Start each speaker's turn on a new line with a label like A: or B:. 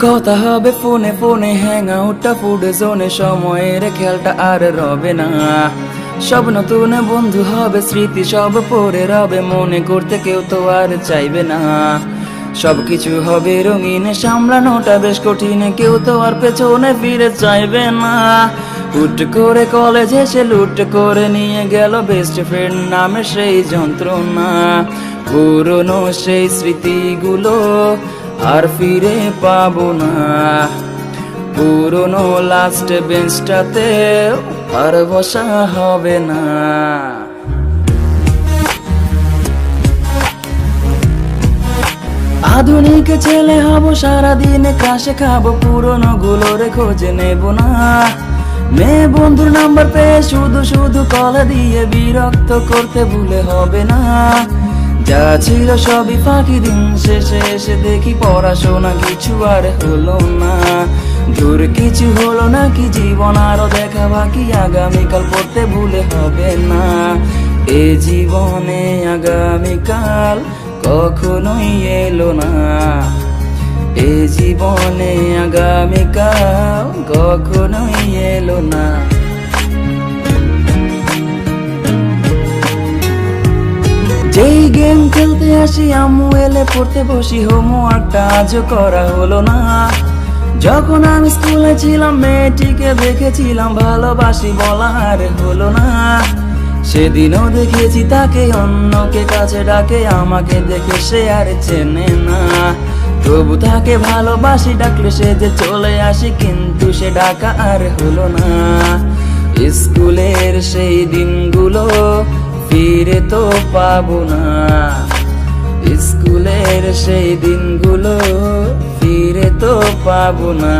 A: কথা হবে ফোনে ফোনে, হ্যাং আউটটা ফুড জোনে, সময়ের খেয়ালটা আর রবে না। সব নতুন বন্ধু হবে, স্মৃতি সব পড়ে রবে, মনে করতে কেউ তো আর চাইবে না। সবকিছু হবে রঙিন, সামলানোটা বেশ কঠিন, কেউ তো আর পেছনে ফিরে চাইবে না। হুট করে কলেজে এসে লুট করে নিয়ে গেল বেস্ট ফ্রেন্ড নামে সেই যন্ত্রণা। পুরনো সেই স্মৃতিগুলো আর ফিরে পাবো না। পুরনো লাস্ট বেঞ্চটাতে আর বসা হবে না। আধুনিক ছেলে হব, সারাদিন ক্রাশে খাবো, পুরনো গুলোর খোঁজে নেব না। মেয়ে বন্ধুর নাম্বার পেয়ে শুধু শুধু কল দিয়ে বিরক্ত করতে ভুলে হবে না। যা ছিল সবই ফাঁকি, দিন শেষে এসে দেখি পড়াশোনা কিছু আর হলো না। দূর কিছু হলো না কি, জীবন আরো দেখা বাকি, আগামীকাল পড়তে ভুলে হবে না। এ জীবনে আগামীকাল কখনোই এলো না। এ জীবনে আগামীকাল কখনোই এলো না। যেই গেম খেলতে আসি, আম্মু এলে পড়তে বসি, হোমওয়ার্কটা আজও করা হলো না। যখন আমি স্কুলে ছিলাম, মেয়েটিকে দেখেছিলাম, ভালোবাসি বলা আর হলো না। সেদিনও দেখেছি তাকে, অন্যকে কাছে ডাকে, আমাকে দেখে সে আর চেনে না। তবু তাকে ভালোবাসি, ডাকলে সে যে চলে আসি, কিন্তু সে ডাকা আর হলো না। স্কুলের সেই দিনগুলো ফিরে তো পাবো না। স্কুলের সেই দিনগুলো ফিরে তো পাবো না।